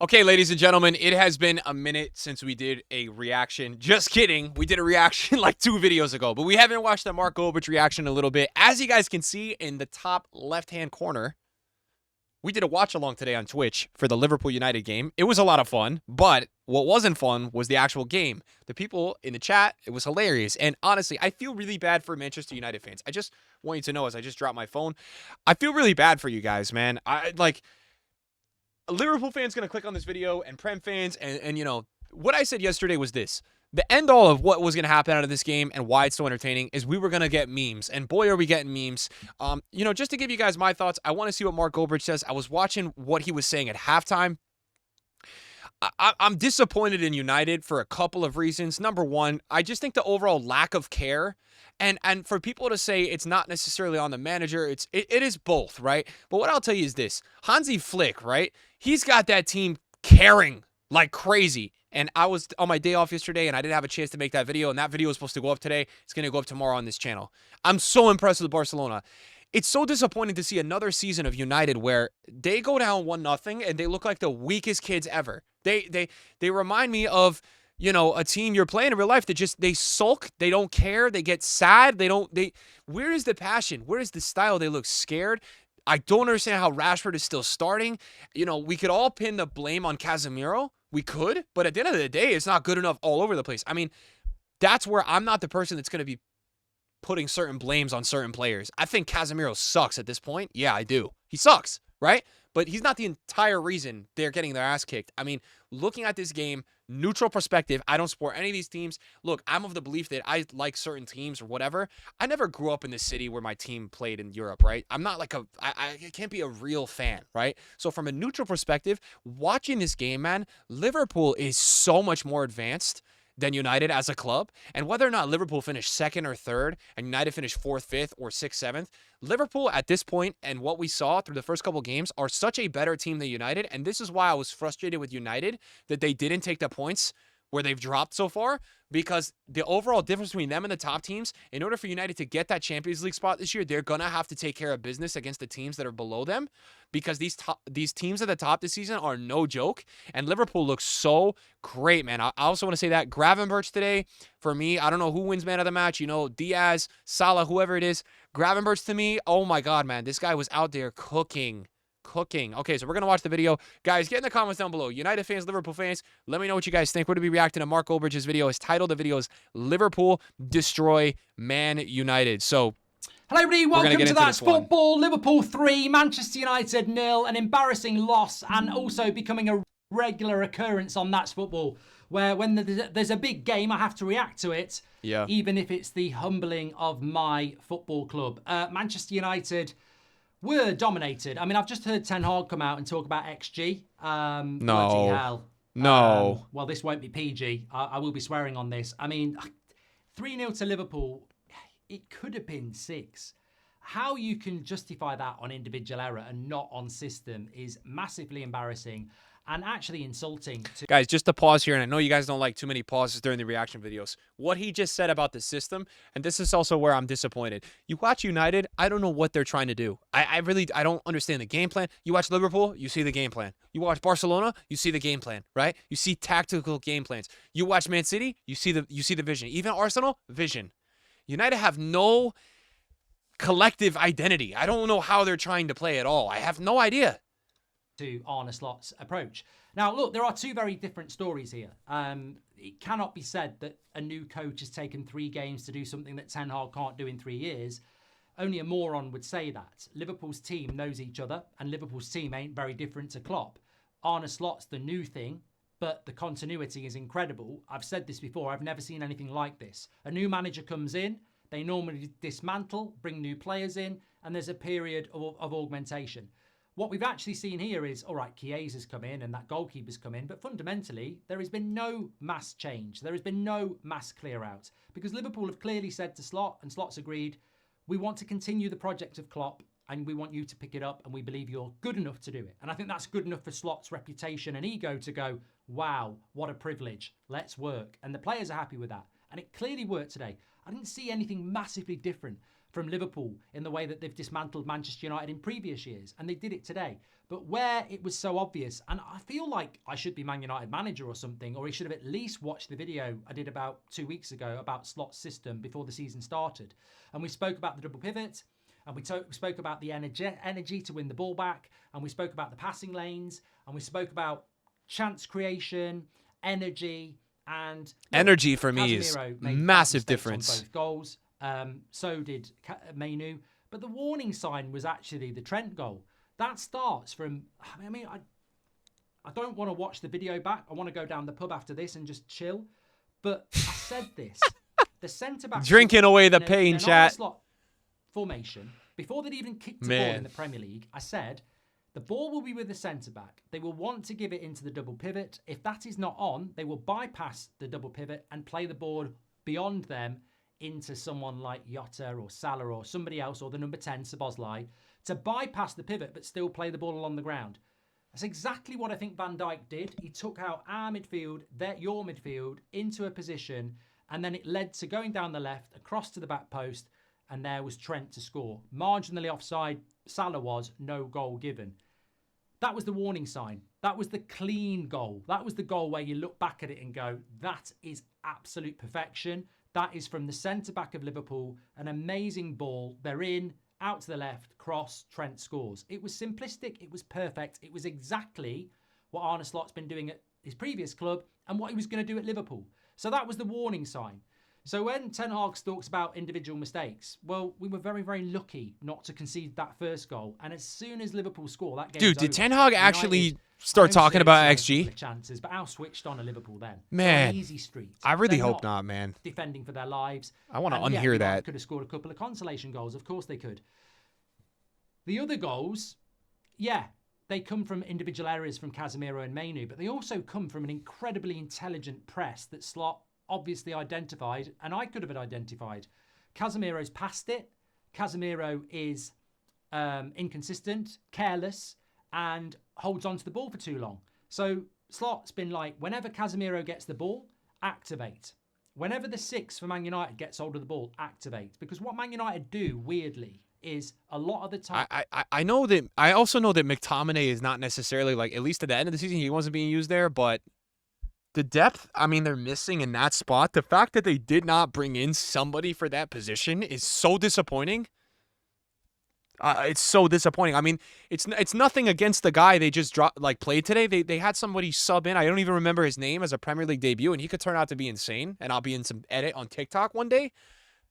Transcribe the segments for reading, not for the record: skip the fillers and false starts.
Okay, ladies and gentlemen, it has been a minute since we did a reaction. Just kidding. We did a reaction like 2 videos ago, but we haven't watched the Mark Goldbridge reaction in a little bit. As you guys can see in the top left-hand corner, we did a watch-along today on Twitch for the Liverpool United game. It was a lot of fun, but what wasn't fun was the actual game. The people in the chat, it was hilarious. And honestly, I feel really bad for Manchester United fans. I just want you to know, as I just dropped my phone, I feel really bad for you guys, man. A Liverpool fan's going to click on this video, and Prem fans, and you know, what I said yesterday was this. The end all of what was going to happen out of this game and why it's so entertaining is we were going to get memes, and boy, are we getting memes. You know, just to give you guys my thoughts, I want to see what Mark Goldbridge says. I was watching what he was saying at halftime. I'm disappointed in United for a couple of reasons. Number one, I just think the overall lack of care, and for people to say it's not necessarily on the manager, it is both, right? But what I'll tell you is this: Hansi Flick, right? He's got that team caring like crazy. And I was on my day off yesterday, and I didn't have a chance to make that video, and that video was supposed to go up today. It's going to go up tomorrow on this channel. I'm so impressed with Barcelona. It's so disappointing to see another season of United where they go down 1-0 and they look like the weakest kids ever. They remind me of, you know, a team you're playing in real life that just, they sulk, they don't care, they get sad, where is the passion? Where is the style? They look scared. I don't understand how Rashford is still starting. You know, we could all pin the blame on Casemiro. We could, but at the end of the day, it's not good enough all over the place. I mean, that's where I'm not the person that's going to be putting certain blames on certain players. I think Casemiro sucks at this point. Yeah, I do. He sucks, right? But he's not the entire reason they're getting their ass kicked. I mean, looking at this game, neutral perspective, I don't support any of these teams. Look, I'm of the belief that I like certain teams or whatever. I never grew up in the city where my team played in Europe, right? I'm not like I can't be a real fan, right? So from a neutral perspective, watching this game, man, Liverpool is so much more advanced than United as a club. And whether or not Liverpool finished second or third and United finished fourth, fifth, or sixth, seventh, Liverpool at this point and what we saw through the first couple games are such a better team than United. And this is why I was frustrated with United that they didn't take the points where they've dropped so far, because the overall difference between them and the top teams, in order for United to get that Champions League spot this year, they're going to have to take care of business against the teams that are below them, because these teams at the top this season are no joke, and Liverpool looks so great, man. I also want to say that Gravenberch today, for me, I don't know who wins man of the match, you know, Diaz, Salah, whoever it is. Gravenberch to me, oh my God, man, this guy was out there cooking. Okay, so we're going to watch the video. Guys, get in the comments down below. United fans, Liverpool fans, let me know what you guys think. We're going to be reacting to Mark Goldbridge's video. His title of the video is Liverpool Destroy Man United. So, hello everybody, welcome to That's Football. Liverpool 3, Manchester United 0. An embarrassing loss, and also becoming a regular occurrence on That's Football, where when there's a big game, I have to react to it, even if it's the humbling of my football club. Manchester United were dominated. I mean, I've just heard Ten Hag come out and talk about XG. No. Bloody hell. No. Well, this won't be PG. I will be swearing on this. I mean, 3-0 to Liverpool, it could have been 6. How you can justify that on individual error and not on system is massively embarrassing and actually insulting. Guys, just to pause here, and I know you guys don't like too many pauses during the reaction videos. What he just said about the system, and this is also where I'm disappointed. You watch United, I don't know what they're trying to do. I don't understand the game plan. You watch Liverpool, you see the game plan. You watch Barcelona, you see the game plan, right? You see tactical game plans. You watch Man City, you see the vision. Even Arsenal, vision. United have no collective identity. I don't know how they're trying to play at all. I have no idea. To Arne Slot's approach. Now, look, there are two very different stories here. It cannot be said that a new coach has taken 3 games to do something that Ten Hag can't do in 3 years. Only a moron would say that. Liverpool's team knows each other, and Liverpool's team ain't very different to Klopp. Arne Slot's the new thing, but the continuity is incredible. I've said this before, I've never seen anything like this. A new manager comes in, they normally dismantle, bring new players in, and there's a period of augmentation. What we've actually seen here is, all right, Chiesa's come in and that goalkeeper's come in, but fundamentally, there has been no mass change. There has been no mass clear out, because Liverpool have clearly said to Slot, and Slot's agreed, we want to continue the project of Klopp, and we want you to pick it up, and we believe you're good enough to do it. And I think that's good enough for Slot's reputation and ego to go, wow, what a privilege, let's work. And the players are happy with that. And it clearly worked today. I didn't see anything massively different from Liverpool in the way that they've dismantled Manchester United in previous years, and they did it today. But where it was so obvious, and I feel like I should be Man United manager or something, or he should have at least watched the video I did about 2 weeks ago about Slot's system before the season started. And we spoke about the double pivot, and we spoke about the energy to win the ball back, and we spoke about the passing lanes, and we spoke about chance creation, energy, and energy for me is massive difference. On both goals. So did Mainu. But the warning sign was actually the Trent goal. That starts from, I mean, I don't want to watch the video back. I want to go down the pub after this and just chill. But I said this. The centre-back... Drinking away the pain, chat. Slot formation, before they'd even kicked the ball in the Premier League, I said, the ball will be with the centre-back. They will want to give it into the double pivot. If that is not on, they will bypass the double pivot and play the ball beyond them into someone like Jota or Salah or somebody else, or the number 10, Szoboszlai, to bypass the pivot but still play the ball along the ground. That's exactly what I think Van Dijk did. He took out our midfield, your midfield, into a position, and then it led to going down the left, across to the back post, and there was Trent to score. Marginally offside, Salah was, no goal given. That was the warning sign. That was the clean goal. That was the goal where you look back at it and go, that is absolute perfection. That is from the centre-back of Liverpool, an amazing ball. They're in, out to the left, cross, Trent scores. It was simplistic. It was perfect. It was exactly what Arne Slot's been doing at his previous club and what he was going to do at Liverpool. So that was the warning sign. So when Ten Hag talks about individual mistakes, well, we were very, very lucky not to concede that first goal. And as soon as Liverpool score, that game. Dude, did Ten Hag actually start talking about XG? Chances, but how switched on are Liverpool then? Man, easy street. I really hope not, man. Defending for their lives. I want to unhear that. Could have scored a couple of consolation goals. Of course they could. The other goals, yeah, they come from individual errors from Casemiro and Mainu, but they also come from an incredibly intelligent press that Slot obviously identified, and I could have identified. Casemiro's passed it. Casemiro is inconsistent, careless, and holds on to the ball for too long. So Slot's been like, whenever Casemiro gets the ball, activate. Whenever the 6 for Man United gets hold of the ball, activate. Because what Man United do, weirdly, is a lot of the time... I know that... I also know that McTominay is not necessarily, like, at least at the end of the season, he wasn't being used there, but... the depth, I mean, they're missing in that spot. The fact that they did not bring in somebody for that position is so disappointing. It's so disappointing. I mean, it's nothing against the guy they just played today. They had somebody sub in. I don't even remember his name as a Premier League debut, and he could turn out to be insane. And I'll be in some edit on TikTok one day.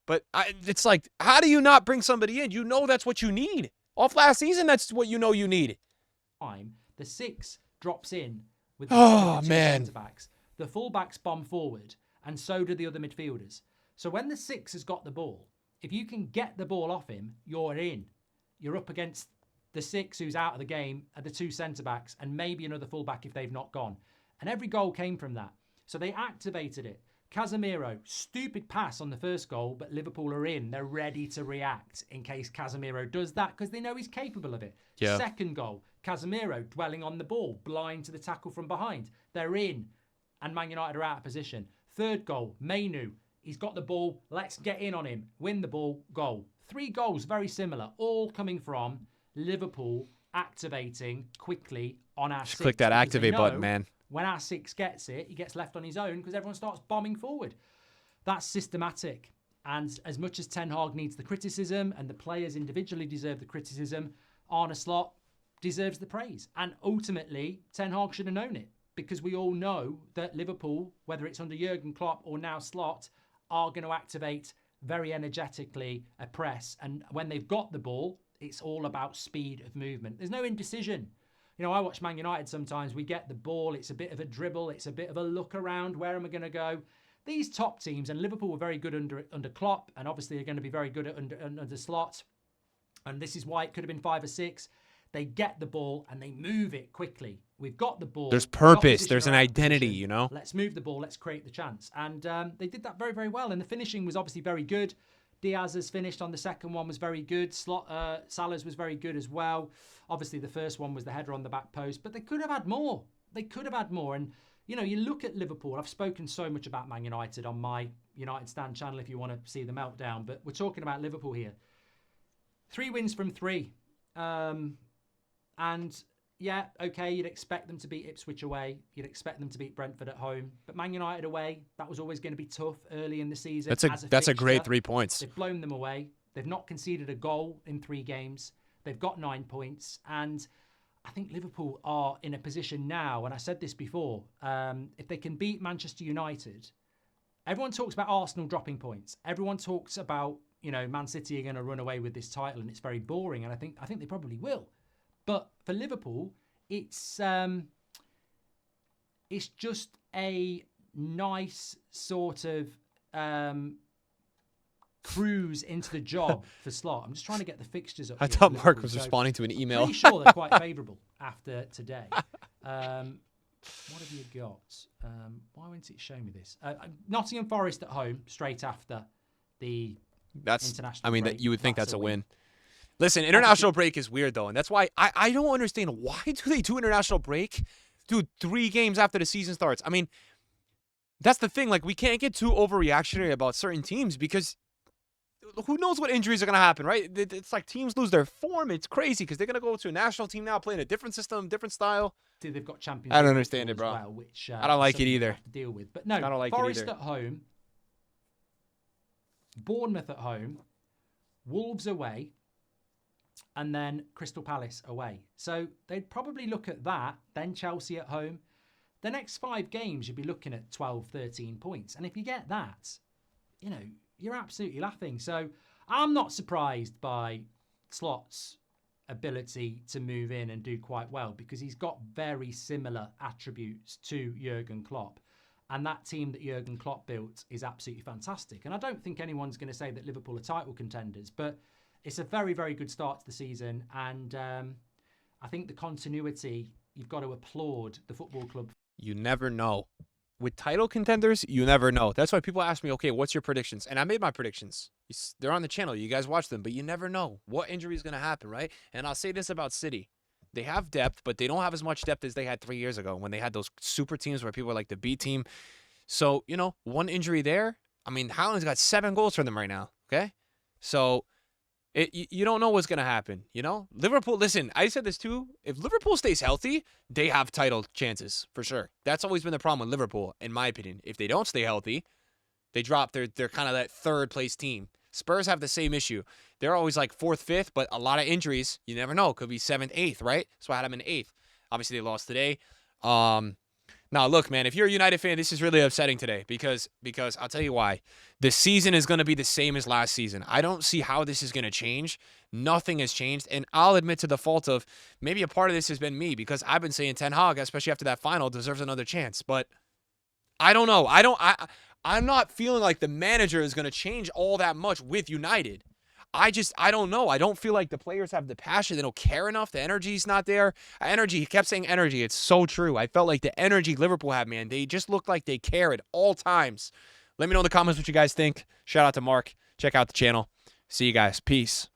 But it's like, how do you not bring somebody in? You know that's what you need. Off last season, that's what you know you need. The 6 drops in with the two man. centre-backs. The full-backs bomb forward, and so do the other midfielders. So when the 6 has got the ball, if you can get the ball off him, you're in. You're up against the 6 who's out of the game, and the 2 centre-backs, and maybe another full-back if they've not gone. And every goal came from that. So they activated it. Casemiro, stupid pass on the first goal, but Liverpool are in. They're ready to react in case Casemiro does that because they know he's capable of it. Yeah. Second goal, Casemiro dwelling on the ball, blind to the tackle from behind. They're in, and Man United are out of position. Third goal, Mainu. He's got the ball. Let's get in on him. Win the ball. Goal. 3 goals, very similar, all coming from Liverpool activating quickly on our 6. Click that activate button, man. When our 6 gets it, he gets left on his own because everyone starts bombing forward. That's systematic. And as much as Ten Hag needs the criticism and the players individually deserve the criticism, Arne Slot deserves the praise. And ultimately, Ten Hag should have known it because we all know that Liverpool, whether it's under Jurgen Klopp or now Slot, are going to activate very energetically a press. And when they've got the ball, it's all about speed of movement. There's no indecision. You know, I watch Man United sometimes. We get the ball. It's a bit of a dribble. It's a bit of a look around. Where am I going to go? These top teams, and Liverpool were very good under Klopp, and obviously are going to be very good under Slot. And this is why it could have been 5 or 6. They get the ball and they move it quickly. We've got the ball. There's purpose. There's an identity, you know? Let's move the ball. Let's create the chance. And they did that very, very well. And the finishing was obviously very good. Diaz's finished on the second one was very good. Salah's was very good as well. Obviously, the first one was the header on the back post. But they could have had more. They could have had more. And, you know, you look at Liverpool. I've spoken so much about Man United on my United Stand channel if you want to see the meltdown. But we're talking about Liverpool here. 3 wins from 3. And yeah, okay, you'd expect them to beat Ipswich away. You'd expect them to beat Brentford at home. But Man United away, that was always going to be tough early in the season. That's a great 3 points. They've blown them away. They've not conceded a goal in 3 games. They've got 9 points. And I think Liverpool are in a position now, and I said this before, if they can beat Manchester United, everyone talks about Arsenal dropping points. Everyone talks about, Man City are going to run away with this title, and it's very boring. And I think they probably will. But for Liverpool, it's just a nice sort of cruise into the job for Slot. I'm just trying to get the fixtures up. I thought Mark was responding to an email. Pretty sure they're quite favourable after today. What have you got? Why won't it show me this? Nottingham Forest at home, straight after the international break. You would think that's a win. Listen, international break is weird, though, and that's why I don't understand. Why do they do international break? Dude, 3 games after the season starts. I mean, that's the thing. Like, we can't get too overreactionary about certain teams because who knows what injuries are going to happen, right? It's like teams lose their form. It's crazy because they're going to go to a national team now playing a different system, different style. They've got Champions I don't understand it, bro. Well, which, I don't like it either. Have to deal with. But no, I don't like Forest it either. At home, Bournemouth at home, Wolves away, and then Crystal Palace away. So they'd probably look at that, then Chelsea at home. The next 5 games, you'd be looking at 12, 13 points. And if you get that, you're absolutely laughing. So I'm not surprised by Slot's ability to move in and do quite well because he's got very similar attributes to Jurgen Klopp. And that team that Jurgen Klopp built is absolutely fantastic. And I don't think anyone's going to say that Liverpool are title contenders, but it's a very, very good start to the season. And I think the continuity, you've got to applaud the football club. You never know. With title contenders, you never know. That's why people ask me, okay, what's your predictions? And I made my predictions. They're on the channel. You guys watch them, but you never know what injury is going to happen, right? And I'll say this about City. They have depth, but they don't have as much depth as they had 3 years ago when they had those super teams where people were like the B team. So, one injury there. I mean, Haaland's got 7 goals for them right now, okay? So you don't know what's going to happen, Liverpool, listen, I said this too. If Liverpool stays healthy, they have title chances for sure. That's always been the problem with Liverpool, in my opinion. If they don't stay healthy, they drop. They're kind of that 3rd place team. Spurs have the same issue. They're always like 4th, 5th, but a lot of injuries. You never know. Could be 7th, 8th, right? So I had them in 8th. Obviously, they lost today. Now, look, man, if you're a United fan, this is really upsetting today because I'll tell you why. The season is going to be the same as last season. I don't see how this is going to change. Nothing has changed. And I'll admit to the fault of maybe a part of this has been me because I've been saying Ten Hag, especially after that final, deserves another chance. But I don't know. I'm not feeling like the manager is going to change all that much with United. I don't know. I don't feel like the players have the passion. They don't care enough. The energy's not there. Energy. He kept saying energy. It's so true. I felt like the energy Liverpool had, man. They just look like they care at all times. Let me know in the comments what you guys think. Shout out to Mark. Check out the channel. See you guys. Peace.